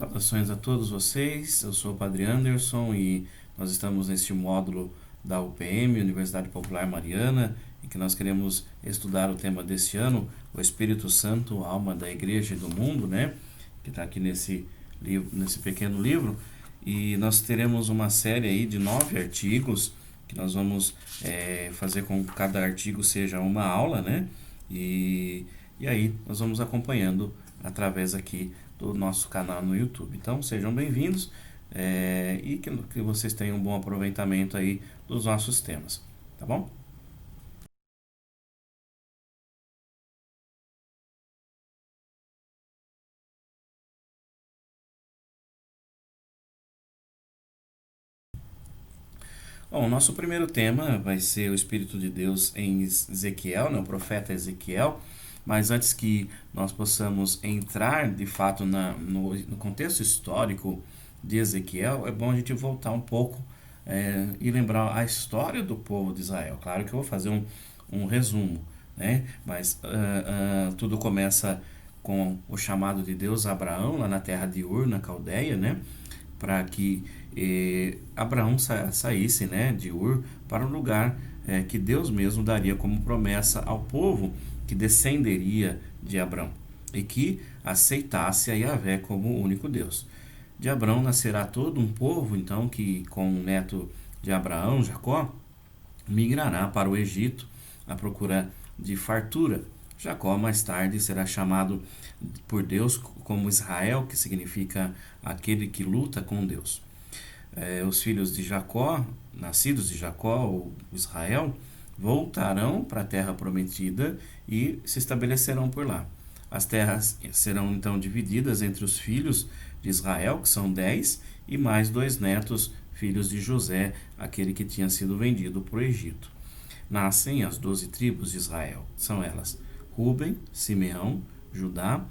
Saudações a todos vocês, eu sou o Padre Anderson e nós estamos neste módulo da UPM, Universidade Popular Mariana, em que nós queremos estudar o tema deste ano, o Espírito Santo, alma da Igreja e do mundo, né? Que está aqui nesse livro, nesse pequeno livro, e nós teremos uma série aí de 9 artigos que nós vamos fazer com que cada artigo seja uma aula, né? E aí nós vamos acompanhando através aqui do nosso canal no YouTube. Então sejam bem-vindos e que vocês tenham um bom aproveitamento aí dos nossos temas, tá bom? Bom, o nosso primeiro tema vai ser o Espírito de Deus em Ezequiel, né, o profeta Ezequiel. Mas antes que nós possamos entrar de fato no contexto histórico de Ezequiel, é bom a gente voltar um pouco e lembrar a história do povo de Israel. Claro que eu vou fazer um resumo, né? Mas tudo começa com o chamado de Deus a Abraão lá na terra de Ur, na Caldeia, né? Para que Abraão saísse, né, de Ur para um lugar que Deus mesmo daria como promessa ao povo que descenderia de Abraão e que aceitasse a Yahvé como o único Deus. De Abraão nascerá todo um povo, então, que com o neto de Abraão, Jacó, migrará para o Egito à procura de fartura. Jacó mais tarde será chamado por Deus como Israel, que significa aquele que luta com Deus. Os filhos de Jacó, nascidos de Jacó, ou Israel, voltarão para a terra prometida e se estabelecerão por lá. As terras serão então divididas entre os filhos de Israel, que são 10, e mais 2 netos, filhos de José, aquele que tinha sido vendido para o Egito. Nascem as 12 tribos de Israel. São elas Ruben, Simeão, Judá,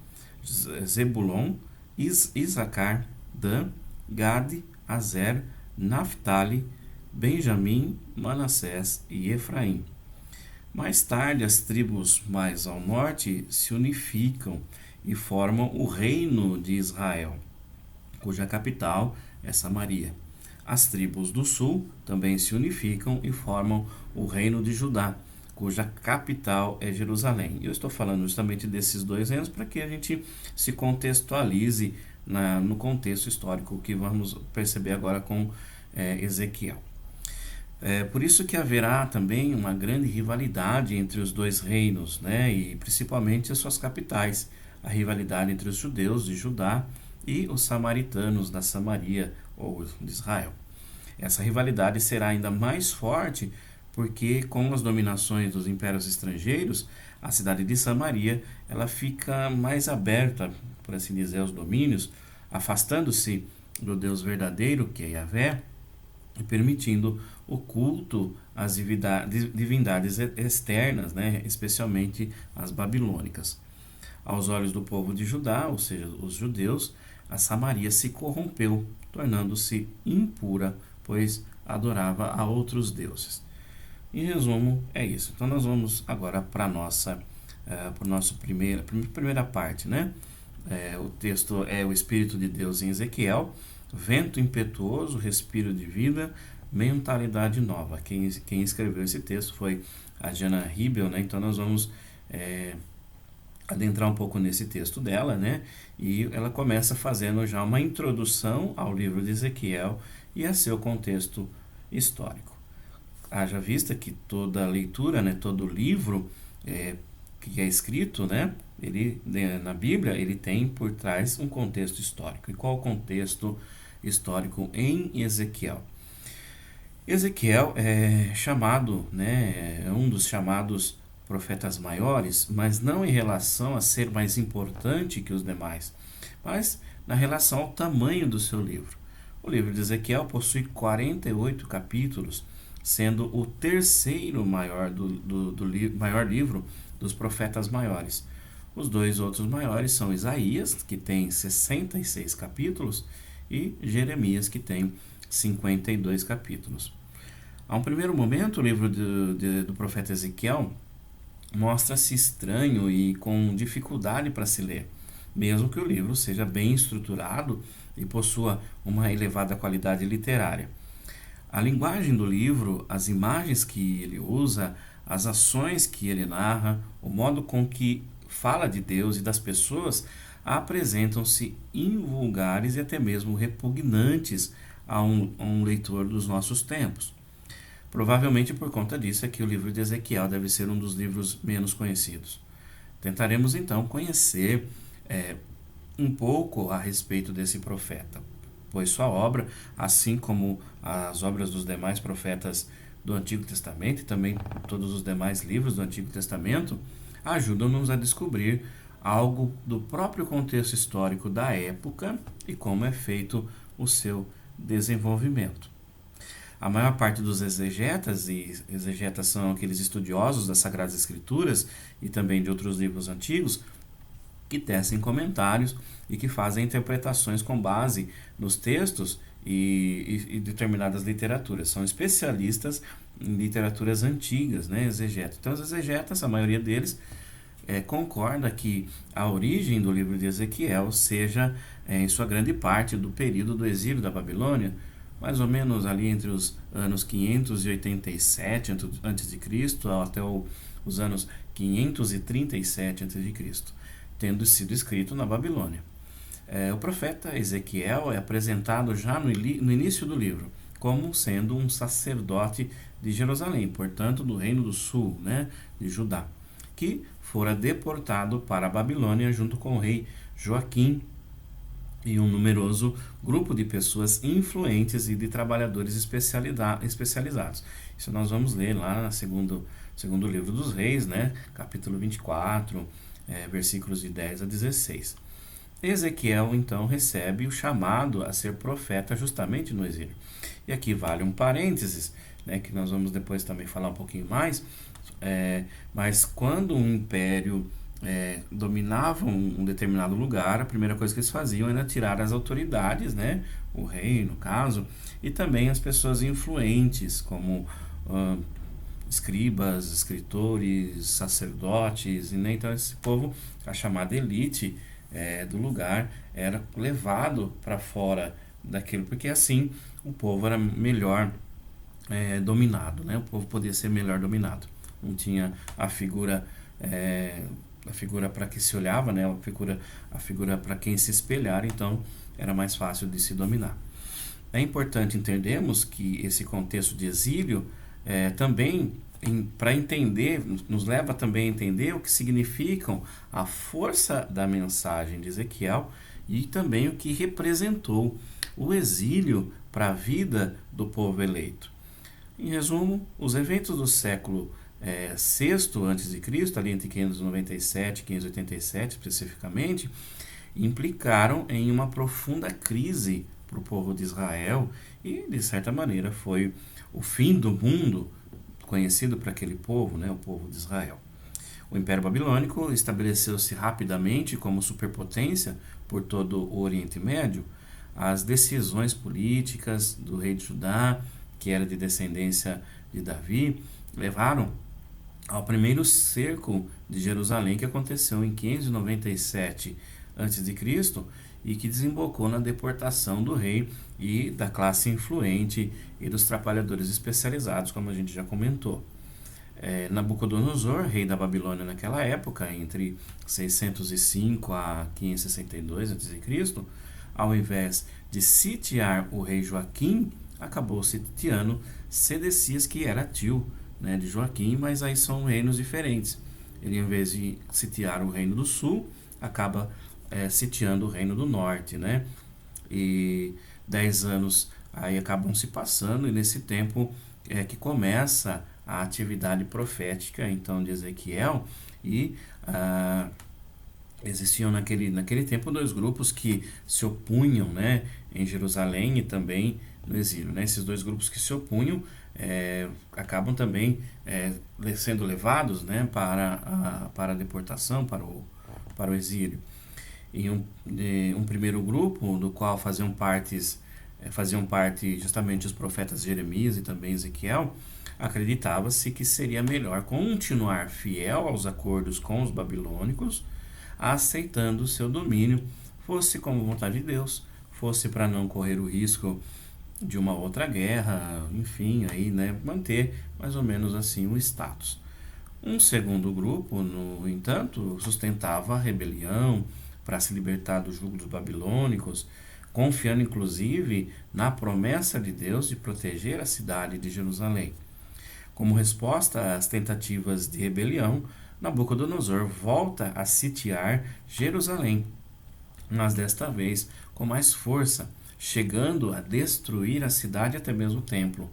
Zebulon, Isacar, Dan, Gade, Azer, Naphtali, Benjamim, Manassés e Efraim. Mais tarde, as tribos mais ao norte se unificam e formam o reino de Israel, cuja capital é Samaria. As tribos do sul também se unificam e formam o reino de Judá, cuja capital é Jerusalém. Eu estou falando justamente desses dois reinos para que a gente se contextualize no contexto histórico que vamos perceber agora com Ezequiel. Por isso que haverá também uma grande rivalidade entre os dois reinos, né? E principalmente as suas capitais. A rivalidade entre os judeus de Judá e os samaritanos da Samaria ou de Israel. Essa rivalidade será ainda mais forte porque com as dominações dos impérios estrangeiros, a cidade de Samaria ela fica mais aberta, por assim dizer, aos domínios, afastando-se do Deus verdadeiro, que é Yahvé, e permitindo o culto às divindades externas, né, especialmente as babilônicas. Aos olhos do povo de Judá, ou seja, os judeus, a Samaria se corrompeu, tornando-se impura, pois adorava a outros deuses. Em resumo, é isso. Então nós vamos agora para a nossa primeira parte, né? O texto é o Espírito de Deus em Ezequiel, vento impetuoso, respiro de vida, mentalidade nova. Quem escreveu esse texto foi a Jana Ribel, né? Então nós vamos adentrar um pouco nesse texto dela, né? E ela começa fazendo já uma introdução ao livro de Ezequiel e a seu contexto histórico. Haja vista que toda leitura, né, todo livro que é escrito, né, na Bíblia, ele tem por trás um contexto histórico. E qual o contexto histórico em Ezequiel? Ezequiel é chamado, né, é um dos chamados profetas maiores, mas não em relação a ser mais importante que os demais, mas na relação ao tamanho do seu livro. O livro de Ezequiel possui 48 capítulos, sendo o terceiro maior maior livro dos profetas maiores. Os dois outros maiores são Isaías, que tem 66 capítulos, e Jeremias, que tem 52 capítulos. A um primeiro momento, o livro do profeta Ezequiel mostra-se estranho e com dificuldade para se ler. mesmo que o livro seja bem estruturado e possua uma elevada qualidade literária. A linguagem do livro, as imagens que ele usa, as ações que ele narra, o modo com que fala de Deus e das pessoas apresentam-se invulgares e até mesmo repugnantes a um leitor dos nossos tempos. Provavelmente por conta disso é que o livro de Ezequiel deve ser um dos livros menos conhecidos. Tentaremos então conhecer um pouco a respeito desse profeta, pois sua obra, assim como as obras dos demais profetas do Antigo Testamento e também todos os demais livros do Antigo Testamento, ajudam-nos a descobrir algo do próprio contexto histórico da época e como é feito o seu desenvolvimento. A maior parte dos exegetas, e exegetas são aqueles estudiosos das Sagradas Escrituras e também de outros livros antigos, que tecem comentários e que fazem interpretações com base nos textos e determinadas literaturas. São especialistas em literaturas antigas, né, exegetas. Então, os exegetas, a maioria deles, concorda que a origem do livro de Ezequiel seja, em sua grande parte, do período do exílio da Babilônia, mais ou menos ali entre os anos 587 a.C. até os anos 537 a.C., tendo sido escrito na Babilônia. O profeta Ezequiel é apresentado já no início do livro como sendo um sacerdote de Jerusalém, portanto do Reino do Sul, né, de Judá, que fora deportado para a Babilônia junto com o rei Joaquim e um numeroso grupo de pessoas influentes e de trabalhadores especializados. Isso nós vamos ler lá no segundo livro dos Reis, né, capítulo 24, versículos de 10 a 16. Ezequiel, então, recebe o chamado a ser profeta justamente no exílio. E aqui vale um parênteses, né, que nós vamos depois também falar um pouquinho mais, mas quando um império dominava um determinado lugar, a primeira coisa que eles faziam era tirar as autoridades, né, o rei, no caso, e também as pessoas influentes, como escribas, escritores, sacerdotes, né? Então esse povo, a chamada elite do lugar, era levado para fora daquilo, porque assim o povo era melhor dominado, né? O povo podia ser melhor dominado. Não tinha a figura para que se olhava, né? A figura para quem se espelhar, então era mais fácil de se dominar. É importante entendermos que esse contexto de exílio também, para entender, nos leva também a entender o que significam a força da mensagem de Ezequiel e também o que representou o exílio para a vida do povo eleito. Em resumo, os eventos do século VI a.C., ali entre 597 e 587 especificamente, implicaram em uma profunda crise para o povo de Israel e, de certa maneira, foi o fim do mundo conhecido para aquele povo, né, o povo de Israel. O Império Babilônico estabeleceu-se rapidamente como superpotência por todo o Oriente Médio. As decisões políticas do rei de Judá, que era de descendência de Davi, levaram ao primeiro cerco de Jerusalém, que aconteceu em 597 a.C. e que desembocou na deportação do rei e da classe influente e dos trabalhadores especializados, como a gente já comentou. Nabucodonosor, rei da Babilônia naquela época, entre 605 a 562 a.C., ao invés de sitiar o rei Joaquim, acabou sitiando Sedecias, que era tio, né, de Joaquim, mas aí são reinos diferentes. Ele, em vez de sitiar o reino do sul, acaba sitiando o reino do norte, né? E 10 anos aí acabam se passando, e nesse tempo que começa a atividade profética, então, de Ezequiel, e existiam naquele tempo dois grupos que se opunham, né, em Jerusalém e também no exílio, né? Esses dois grupos que se opunham acabam também sendo levados, né, para a deportação, para o exílio. E um primeiro grupo, do qual faziam parte justamente os profetas Jeremias e também Ezequiel, acreditava-se que seria melhor continuar fiel aos acordos com os babilônicos, aceitando o seu domínio, fosse como vontade de Deus, fosse para não correr o risco de uma outra guerra, enfim, aí, né, manter mais ou menos assim o status. Um segundo grupo, no entanto, sustentava a rebelião para se libertar do jugo dos babilônicos, confiando inclusive na promessa de Deus de proteger a cidade de Jerusalém. Como resposta às tentativas de rebelião, Nabucodonosor volta a sitiar Jerusalém, mas desta vez com mais força, chegando a destruir a cidade e até mesmo o templo.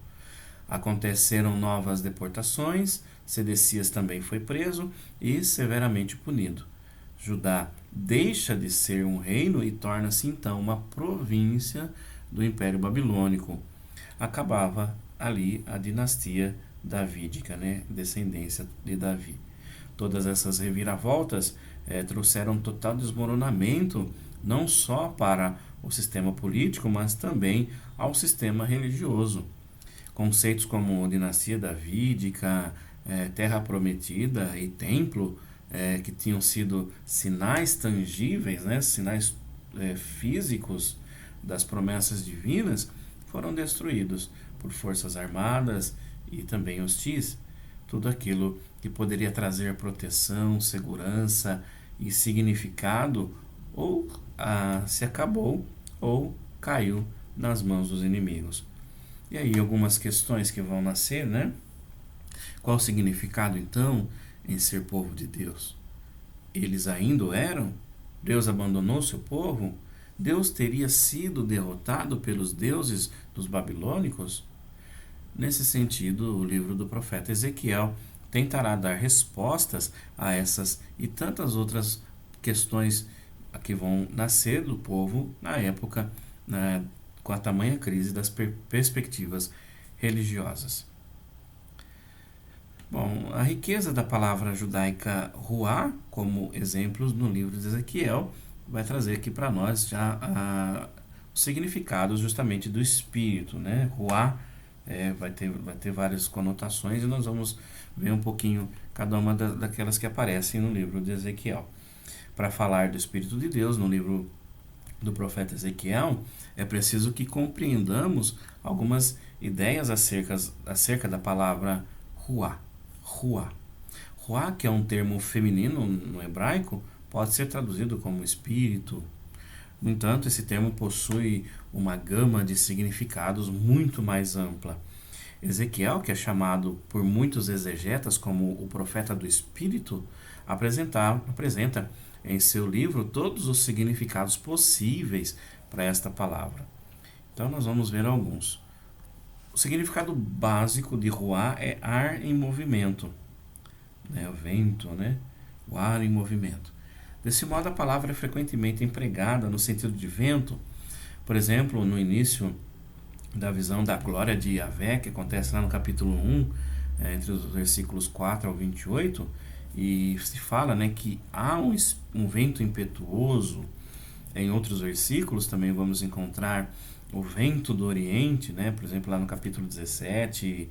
Aconteceram novas deportações, Sedecias também foi preso e severamente punido. Judá deixa de ser um reino e torna-se então uma província do Império Babilônico. Acabava ali a dinastia davídica, né? Descendência de Davi. Todas essas reviravoltas trouxeram total desmoronamento não só para o sistema político, mas também ao sistema religioso. Conceitos como dinastia davídica, terra prometida e templo, que tinham sido sinais tangíveis, né, sinais físicos das promessas divinas, foram destruídos por forças armadas e também hostis. Tudo aquilo que poderia trazer proteção, segurança e significado ou se acabou ou caiu nas mãos dos inimigos. E aí algumas questões que vão nascer, né? Qual o significado então em ser povo de Deus? Eles ainda o eram? Deus abandonou seu povo? Deus teria sido derrotado pelos deuses dos babilônicos? Nesse sentido, o livro do profeta Ezequiel tentará dar respostas a essas e tantas outras questões que vão nascer do povo na época, né, com a tamanha crise das perspectivas religiosas. Bom, a riqueza da palavra judaica ruá, como exemplos no livro de Ezequiel, vai trazer aqui para nós já o significado justamente do espírito, né? Ruá vai ter várias conotações e nós vamos ver um pouquinho cada uma daquelas que aparecem no livro de Ezequiel. Para falar do Espírito de Deus no livro do profeta Ezequiel, é preciso que compreendamos algumas ideias acerca da palavra ruá. Ruá. Ruá, que é um termo feminino no hebraico, pode ser traduzido como espírito. No entanto, esse termo possui uma gama de significados muito mais ampla. Ezequiel, que é chamado por muitos exegetas como o profeta do Espírito, apresenta em seu livro todos os significados possíveis para esta palavra. Então nós vamos ver alguns. O significado básico de ruá é ar em movimento, né? O vento, né? O ar em movimento. Desse modo, a palavra é frequentemente empregada no sentido de vento. Por exemplo, no início da visão da glória de Yahvé, que acontece lá no capítulo 1, entre os versículos 4 ao 28, e se fala, né, que há um vento impetuoso. Em outros versículos também vamos encontrar o vento do Oriente, né? Por exemplo, lá no capítulo 17,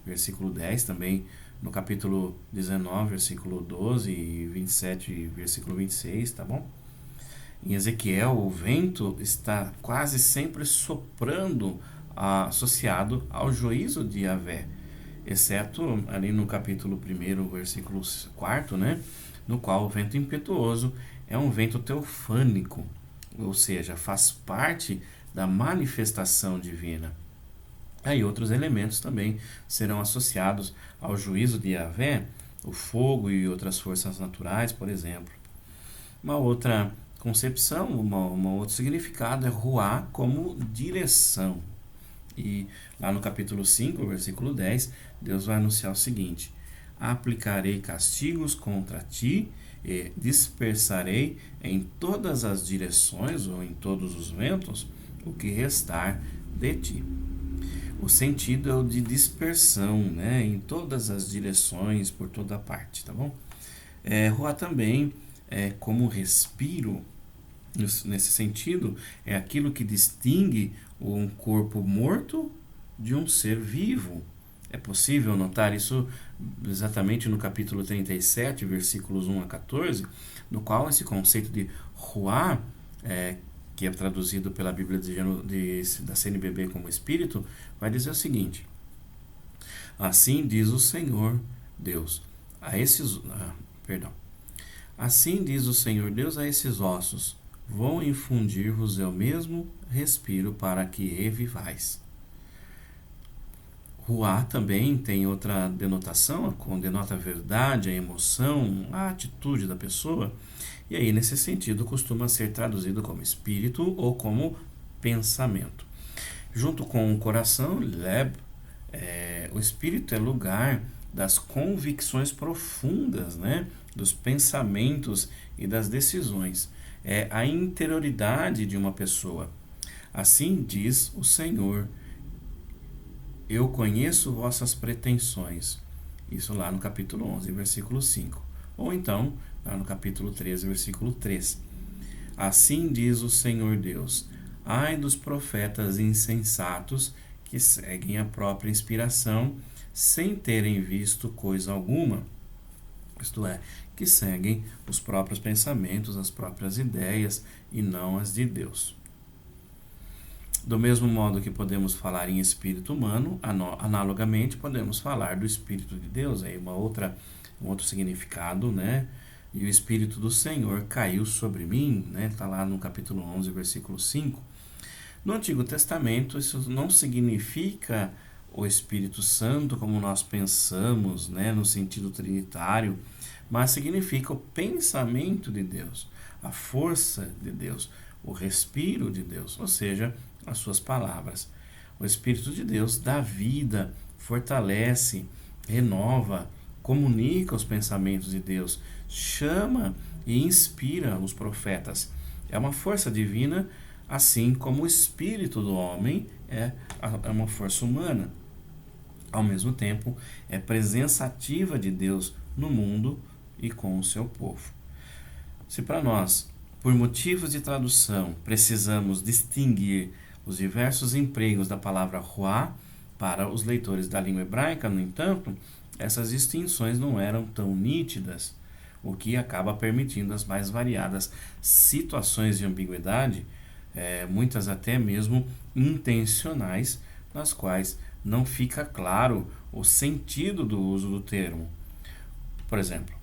versículo 10, também no capítulo 19, versículo 12 e 27, versículo 26, tá bom? Em Ezequiel, o vento está quase sempre soprando, associado ao juízo de Yahvé, exceto ali no capítulo 1, versículo 4, né? No qual o vento impetuoso é um vento teofânico, ou seja, faz parte da manifestação divina. Aí outros elementos também serão associados ao juízo de Yahvé, o fogo e outras forças naturais, por exemplo. Uma outra concepção, um outro significado é ruá como direção. E lá no capítulo 5, versículo 10, Deus vai anunciar o seguinte: aplicarei castigos contra ti e dispersarei em todas as direções ou em todos os ventos o que restar de ti. O sentido é o de dispersão, né, em todas as direções, por toda parte, tá bom? Ruá também é como respiro. Nesse sentido, é aquilo que distingue um corpo morto de um ser vivo. É possível notar isso exatamente no capítulo 37, versículos 1 a 14, no qual esse conceito de Ruá, que é traduzido pela Bíblia da CNBB como Espírito, vai dizer o seguinte: assim diz o Senhor Deus a esses... perdão. Assim diz o Senhor Deus a esses ossos: vou infundir-vos eu mesmo respiro para que revivais. Ruá também tem outra denotação, denota a verdade, a emoção, a atitude da pessoa. E aí, nesse sentido, costuma ser traduzido como espírito ou como pensamento. Junto com o coração, leb, o espírito é lugar das convicções profundas, né? Dos pensamentos e das decisões. É a interioridade de uma pessoa. Assim diz o Senhor: eu conheço vossas pretensões. Isso lá no capítulo 11, versículo 5. Ou então, lá no capítulo 13, versículo 3. Assim diz o Senhor Deus: ai dos profetas insensatos que seguem a própria inspiração, sem terem visto coisa alguma. Isto é, que seguem os próprios pensamentos, as próprias ideias e não as de Deus. Do mesmo modo que podemos falar em espírito humano, analogamente podemos falar do Espírito de Deus, aí um outro significado, né? E o Espírito do Senhor caiu sobre mim, né? Está lá no capítulo 11, versículo 5. No Antigo Testamento, isso não significa o Espírito Santo como nós pensamos, né? No sentido trinitário, mas significa o pensamento de Deus, a força de Deus, o respiro de Deus, ou seja, as suas palavras. O Espírito de Deus dá vida, fortalece, renova, comunica os pensamentos de Deus, chama e inspira os profetas. É uma força divina, assim como o espírito do homem é uma força humana. Ao mesmo tempo, é presença ativa de Deus no mundo e com o seu povo. Se para nós, por motivos de tradução, precisamos distinguir os diversos empregos da palavra ruá, para os leitores da língua hebraica, no entanto, essas distinções não eram tão nítidas, o que acaba permitindo as mais variadas situações de ambiguidade, muitas até mesmo intencionais, nas quais não fica claro o sentido do uso do termo. Por exemplo,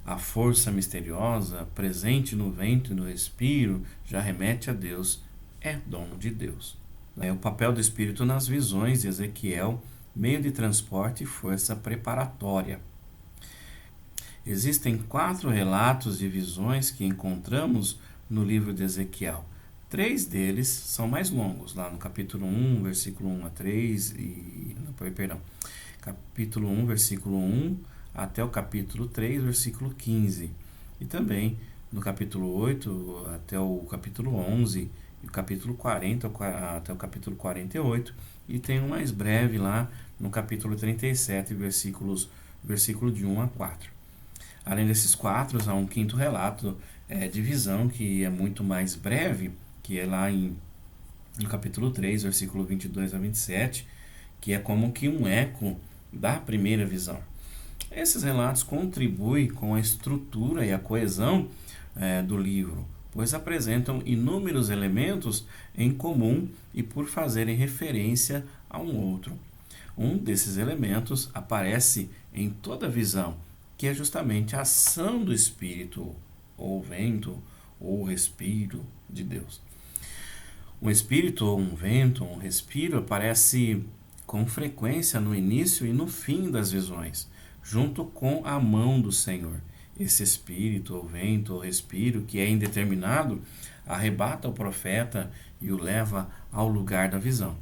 a força misteriosa presente no vento e no respiro já remete a Deus, é dom de Deus. O papel do Espírito nas visões de Ezequiel, meio de transporte e força preparatória. Existem 4 relatos de visões que encontramos no livro de Ezequiel. 3 deles são mais longos, lá no capítulo 1, versículo 1 a 3, capítulo 1, versículo 1 até o capítulo 3, versículo 15. E também no capítulo 8 até o capítulo 11, e o capítulo 40 até o capítulo 48, e tem um mais breve lá no capítulo 37, versículo de 1 a 4. Além desses 4, há um 5º relato de visão, que é muito mais breve, que é lá no capítulo 3, versículo 22 a 27, que é como que um eco da primeira visão. Esses relatos contribuem com a estrutura e a coesão do livro, pois apresentam inúmeros elementos em comum e por fazerem referência a um outro. Um desses elementos aparece em toda visão, que é justamente a ação do Espírito, ou vento, ou respiro de Deus. Um espírito, ou um vento, ou um respiro aparece com frequência no início e no fim das visões, junto com a mão do Senhor. Esse espírito, ou vento, ou respiro, que é indeterminado, arrebata o profeta e o leva ao lugar da visão.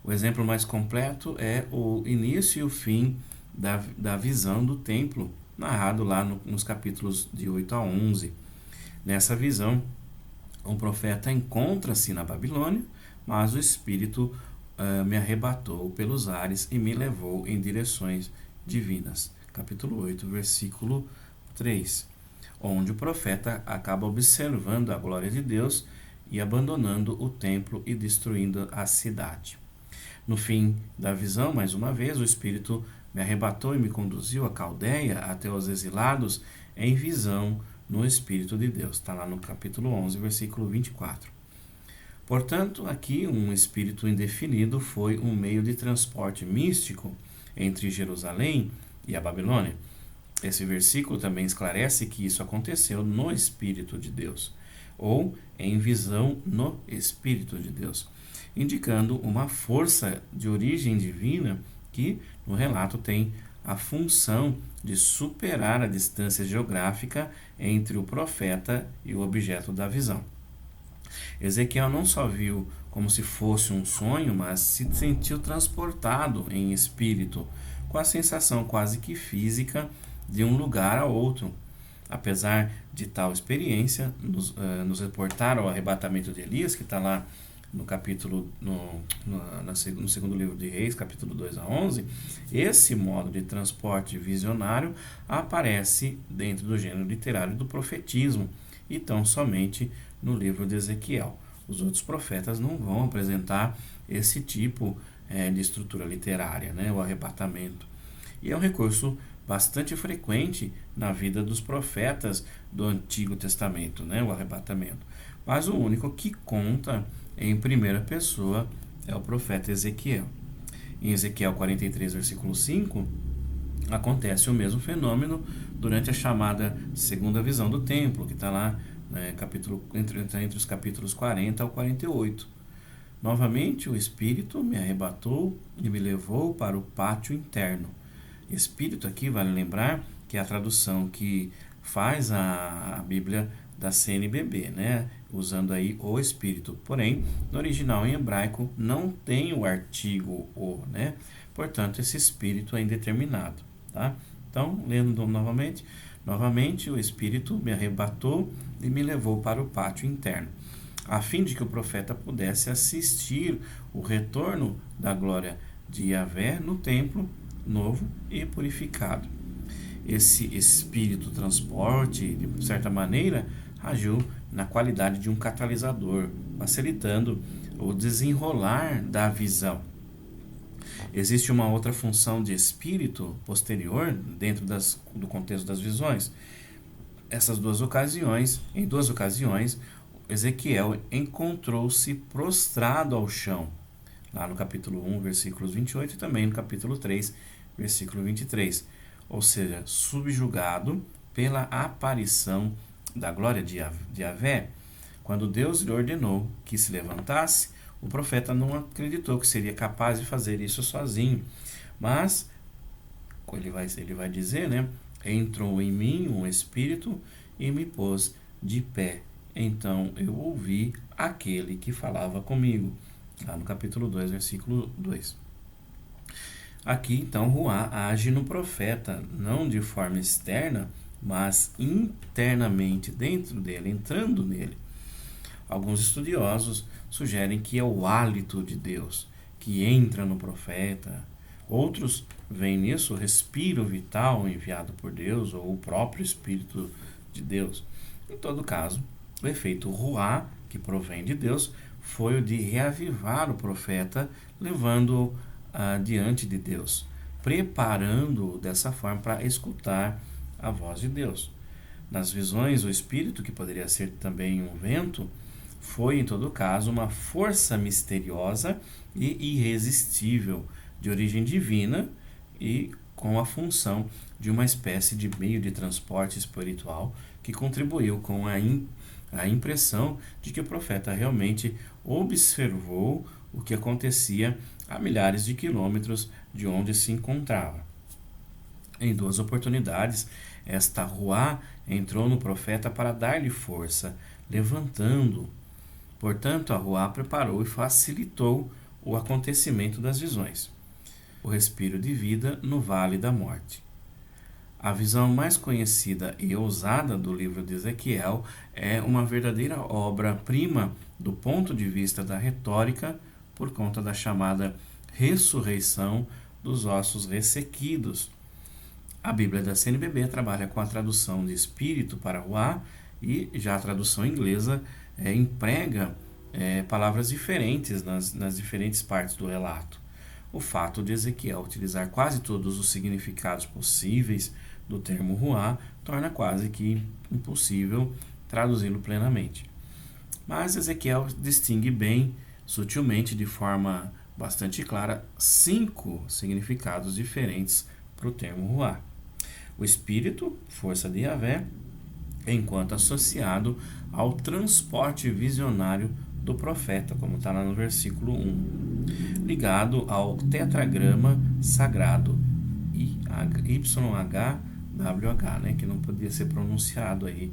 O exemplo mais completo é o início e o fim da visão do templo, narrado lá nos capítulos de 8 a 11. Nessa visão, o profeta encontra-se na Babilônia, mas o Espírito me arrebatou pelos ares e me levou em direções divinas. Capítulo 8, versículo 3, onde o profeta acaba observando a glória de Deus e abandonando o templo e destruindo a cidade. No fim da visão, mais uma vez, o Espírito me arrebatou e me conduziu à Caldeia até os exilados em visão no Espírito de Deus. Está lá no capítulo 11, versículo 24. Portanto, aqui um espírito indefinido foi um meio de transporte místico entre Jerusalém e a Babilônia. Esse versículo também esclarece que isso aconteceu no Espírito de Deus, ou em visão no Espírito de Deus, indicando uma força de origem divina que, no relato, tem a função de superar a distância geográfica entre o profeta e o objeto da visão. Ezequiel não só viu como se fosse um sonho, mas se sentiu transportado em espírito, com a sensação quase que física de um lugar a outro. Apesar de tal experiência, nos reportaram o arrebatamento de Elias, que está lá no capítulo no segundo livro de Reis, capítulo 2 a 11, esse modo de transporte visionário aparece dentro do gênero literário do profetismo e tão somente no livro de Ezequiel. Os outros profetas não vão apresentar esse tipo de estrutura literária, né, o arrebatamento. E é um recurso bastante frequente na vida dos profetas do Antigo Testamento, né, o arrebatamento. Mas o único que conta em primeira pessoa é o profeta Ezequiel. Em Ezequiel 43, versículo 5, acontece o mesmo fenômeno durante a chamada segunda visão do templo, que está lá entre os capítulos 40 ao 48. Novamente, o Espírito me arrebatou e me levou para o pátio interno. Espírito aqui, vale lembrar, que é a tradução que faz a Bíblia da CNBB, né? Usando aí o Espírito. Porém, no original em hebraico não tem o artigo o, né? Portanto, esse Espírito é indeterminado, tá? Então, lendo novamente o Espírito me arrebatou e me levou para o pátio interno, a fim de que o profeta pudesse assistir o retorno da glória de Yahvé no templo novo e purificado. Esse espírito transporte, de certa maneira, agiu na qualidade de um catalisador, facilitando o desenrolar da visão. Existe uma outra função de espírito posterior dentro do contexto das visões. Em duas ocasiões, Ezequiel encontrou-se prostrado ao chão, lá no capítulo 1, versículos 28 e também no capítulo 3, versículo 23, ou seja, subjugado pela aparição da glória de Yahvé. Quando Deus lhe ordenou que se levantasse, o profeta não acreditou que seria capaz de fazer isso sozinho, mas ele vai dizer, né? Entrou em mim um espírito e me pôs de pé. Então eu ouvi aquele que falava comigo. Lá no capítulo 2, versículo 2. Aqui, então, Ruá age no profeta, não de forma externa, mas internamente, dentro dele, entrando nele. Alguns estudiosos sugerem que é o hálito de Deus que entra no profeta. Outros veem nisso o respiro vital enviado por Deus ou o próprio Espírito de Deus. Em todo caso, o efeito Ruá, que provém de Deus, foi o de reavivar o profeta, levando-o diante de Deus, preparando-o dessa forma para escutar a voz de Deus. Nas visões, o Espírito, que poderia ser também um vento, foi, em todo caso, uma força misteriosa e irresistível, de origem divina e com a função de uma espécie de meio de transporte espiritual que contribuiu com a impressão de que o profeta realmente observou o que acontecia a milhares de quilômetros de onde se encontrava. Em duas oportunidades, esta Ruá entrou no profeta para dar-lhe força, levantando-o. Portanto, a Ruá preparou e facilitou o acontecimento das visões. O respiro de vida no vale da morte. A visão mais conhecida e ousada do livro de Ezequiel é uma verdadeira obra-prima do ponto de vista da retórica, por conta da chamada ressurreição dos ossos ressequidos. A Bíblia da CNBB trabalha com a tradução de espírito para Ruá e já a tradução inglesa emprega palavras diferentes nas diferentes partes do relato. o fato de Ezequiel utilizar quase todos os significados possíveis do termo ruá torna quase que impossível traduzi-lo plenamente. Mas Ezequiel distingue bem, sutilmente, de forma bastante clara, 5 significados diferentes para o termo ruá. O espírito, força de Yahvé, enquanto associado ao transporte visionário do profeta, como está lá no versículo 1, ligado ao tetragrama sagrado YHWH, né, que não podia ser pronunciado aí,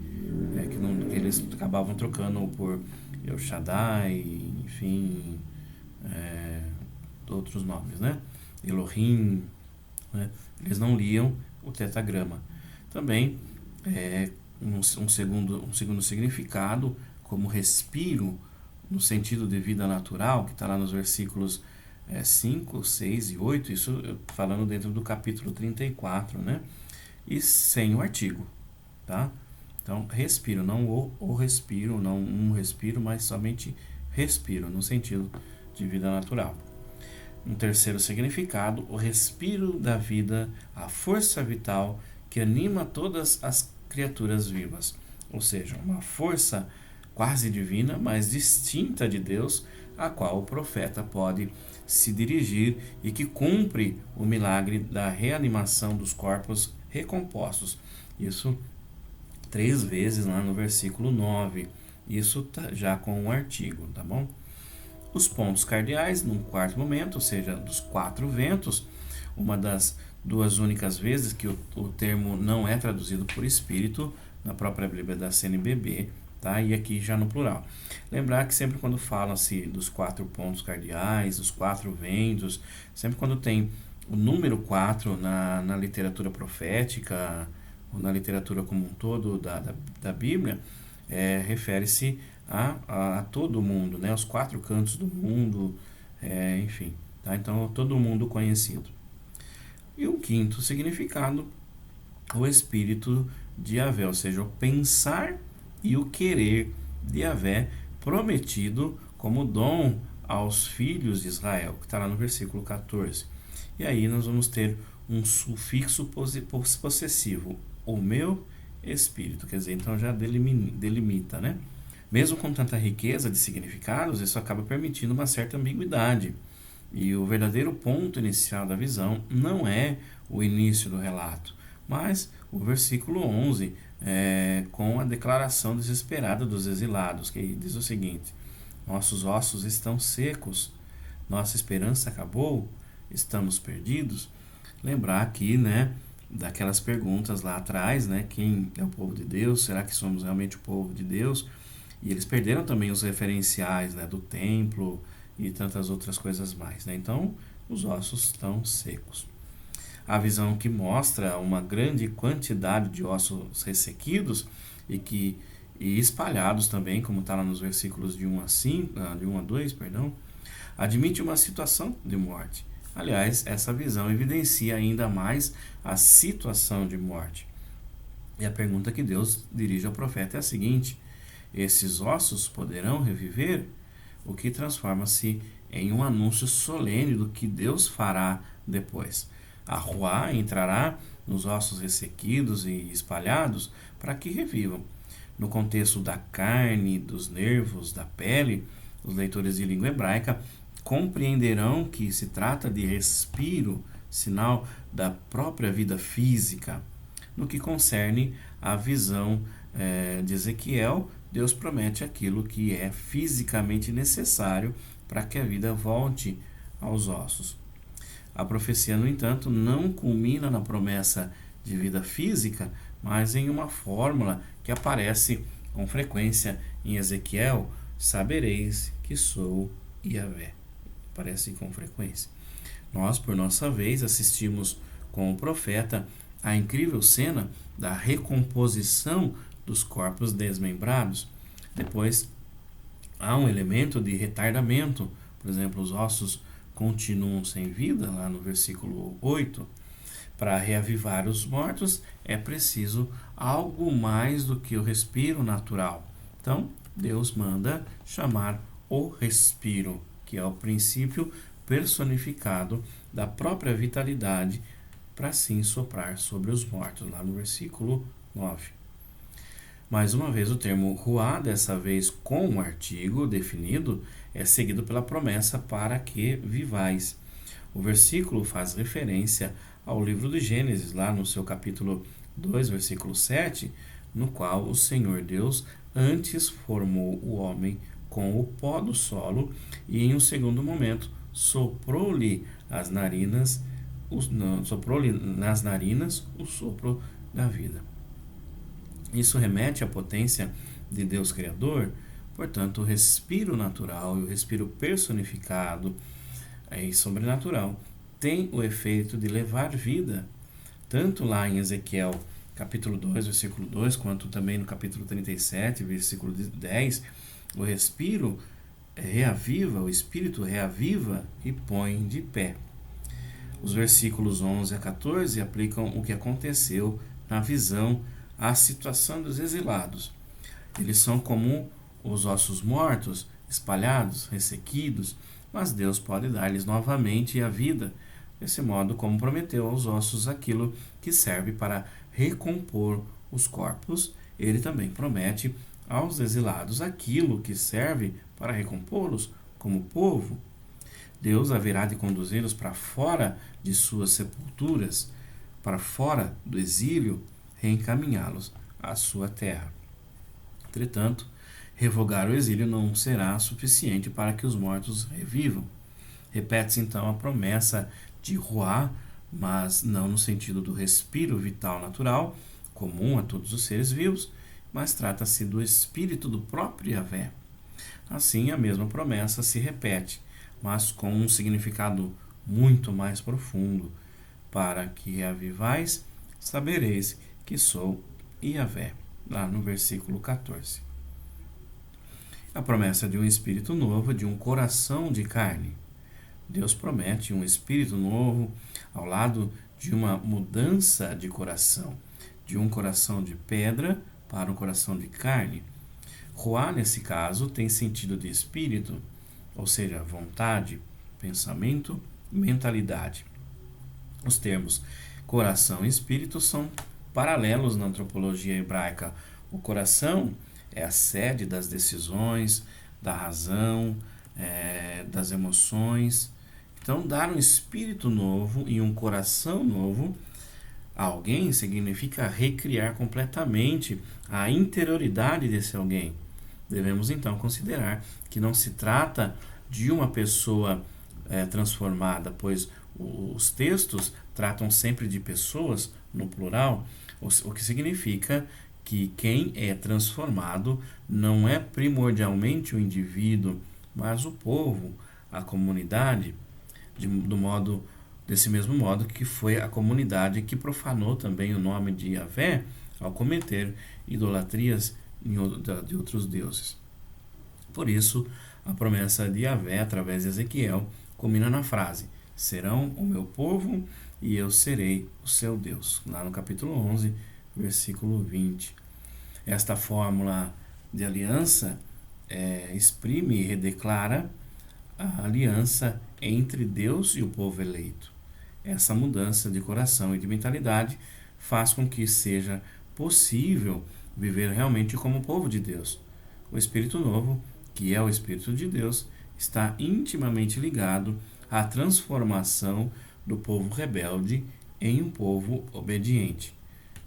que eles acabavam trocando por El Shaddai, enfim, outros nomes, né? Elohim, né? Eles não liam o tetragrama. Também um segundo significado, como respiro, no sentido de vida natural, que está lá nos versículos 5, 6 e 8, isso falando dentro do capítulo 34, né? E sem o artigo, tá? Então, respiro, não o respiro, não um respiro, mas somente respiro, no sentido de vida natural. Um terceiro significado, o respiro da vida, a força vital que anima todas as criaturas vivas. Ou seja, uma força quase divina, mas distinta de Deus, a qual o profeta pode se dirigir e que cumpre o milagre da reanimação dos corpos recompostos. Isso 3 vezes lá no versículo 9. Isso tá já com um artigo, tá bom? Os pontos cardeais, num quarto momento, ou seja, dos 4 ventos, uma das 2 únicas vezes que o termo não é traduzido por espírito, na própria Bíblia da CNBB, tá? E aqui já no plural. Lembrar que sempre quando fala-se dos 4 pontos cardeais, dos 4 ventos, sempre quando tem o número 4 na literatura profética, ou na literatura como um todo da Bíblia, refere-se a todo mundo, né? Os 4 cantos do mundo, enfim, tá? Então todo mundo conhecido. E o quinto significado, o espírito de Yahvé, ou seja, o pensar e o querer de Yahvé prometido como dom aos filhos de Israel, que está lá no versículo 14. E aí nós vamos ter um sufixo possessivo, o meu espírito, quer dizer, então já delimita, né? Mesmo com tanta riqueza de significados, isso acaba permitindo uma certa ambiguidade. E o verdadeiro ponto inicial da visão não é o início do relato, mas o versículo 11, com a declaração desesperada dos exilados, que diz o seguinte: nossos ossos estão secos, nossa esperança acabou, estamos perdidos. Lembrar aqui, né, daquelas perguntas lá atrás, né, quem é o povo de Deus, será que somos realmente o povo de Deus? E eles perderam também os referenciais, né, do templo e tantas outras coisas mais, né? Então, os ossos estão secos. A visão que mostra uma grande quantidade de ossos ressequidos e espalhados também, como está lá nos versículos de 1 a 2, perdão, admite uma situação de morte. Aliás, essa visão evidencia ainda mais a situação de morte. E a pergunta que Deus dirige ao profeta é a seguinte: esses ossos poderão reviver? O que transforma-se em um anúncio solene do que Deus fará depois. A Ruá entrará nos ossos ressequidos e espalhados para que revivam. No contexto da carne, dos nervos, da pele, os leitores de língua hebraica compreenderão que se trata de respiro, sinal da própria vida física. No que concerne à visão de Ezequiel, Deus promete aquilo que é fisicamente necessário para que a vida volte aos ossos. A profecia, no entanto, não culmina na promessa de vida física, mas em uma fórmula que aparece com frequência em Ezequiel: sabereis que sou Yahvé. Aparece com frequência. Nós, por nossa vez, assistimos com o profeta a incrível cena da recomposição dos corpos desmembrados. Depois, há um elemento de retardamento. Por exemplo, os ossos continuam sem vida, lá no versículo 8. Para reavivar os mortos, é preciso algo mais do que o respiro natural. Então, Deus manda chamar o respiro, que é o princípio personificado da própria vitalidade para assim soprar sobre os mortos, lá no versículo 9. Mais uma vez, o termo ruá, dessa vez com um artigo definido, é seguido pela promessa para que vivais. O versículo faz referência ao livro de Gênesis, lá no seu capítulo 2, versículo 7, no qual o Senhor Deus antes formou o homem com o pó do solo e, em um segundo momento, soprou-lhe nas narinas o sopro da vida. Isso remete à potência de Deus Criador, portanto, o respiro natural e o respiro personificado e sobrenatural tem o efeito de levar vida, tanto lá em Ezequiel capítulo 2, versículo 2, quanto também no capítulo 37, versículo 10, o respiro reaviva, o Espírito reaviva e põe de pé. Os versículos 11 a 14 aplicam o que aconteceu na visão à situação dos exilados. Eles são como os ossos mortos, espalhados, ressequidos, mas Deus pode dar-lhes novamente a vida, desse modo como prometeu aos ossos aquilo que serve para recompor os corpos. Ele também promete aos exilados aquilo que serve para recompô-los como povo. Deus haverá de conduzi-los para fora de suas sepulturas, para fora do exílio, reencaminhá-los à sua terra. Entretanto, revogar o exílio não será suficiente para que os mortos revivam. Repete-se então a promessa de Ruá, mas não no sentido do respiro vital natural, comum a todos os seres vivos, mas trata-se do espírito do próprio Yahvé. Assim, a mesma promessa se repete, mas com um significado muito mais profundo. Para que reavivais, sabereis que sou Yahvé, lá no versículo 14. A promessa de um espírito novo, de um coração de carne. Deus promete um espírito novo ao lado de uma mudança de coração, de um coração de pedra para um coração de carne. Ruá, nesse caso, tem sentido de espírito, ou seja, vontade, pensamento, mentalidade. Os termos coração e espírito são paralelos na antropologia hebraica. O coração é a sede das decisões, da razão, das emoções. Então, dar um espírito novo e um coração novo a alguém significa recriar completamente a interioridade desse alguém. Devemos então considerar que não se trata de uma pessoa transformada, pois os textos tratam sempre de pessoas no plural, o que significa que quem é transformado não é primordialmente o indivíduo, mas o povo, a comunidade, desse mesmo modo que foi a comunidade que profanou também o nome de Yahvé ao cometer idolatrias de outros deuses. Por isso, a promessa de Yahvé através de Ezequiel culmina na frase: serão o meu povo e eu serei o seu Deus, lá no capítulo 11, versículo 20. Esta fórmula de aliança exprime e redeclara a aliança entre Deus e o povo eleito. Essa mudança de coração e de mentalidade faz com que seja possível viver realmente como povo de Deus. O Espírito Novo, que é o Espírito de Deus, está intimamente ligado à transformação do povo rebelde em um povo obediente.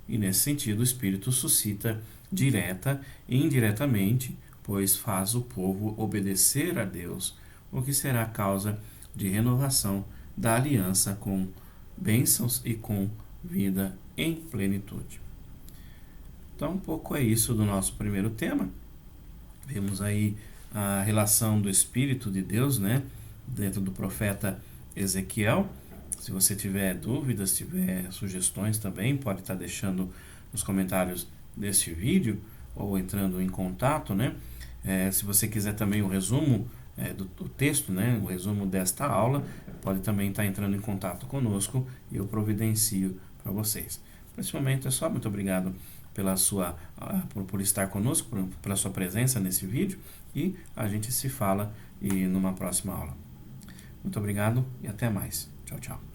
E nesse sentido, o Espírito suscita direta e indiretamente, pois faz o povo obedecer a Deus, o que será causa de renovação da aliança com bênçãos e com vida em plenitude. Então, um pouco é isso do nosso primeiro tema. Vemos aí a relação do Espírito de Deus, dentro do profeta Ezequiel. Se você tiver dúvidas, tiver sugestões também, pode estar deixando nos comentários deste vídeo ou entrando em contato, se você quiser também o resumo do texto, o resumo desta aula, pode também estar entrando em contato conosco e eu providencio para vocês. Nesse momento é só, muito obrigado por estar conosco, pela sua presença nesse vídeo, e a gente se fala numa próxima aula. Muito obrigado e até mais. Tchau, tchau.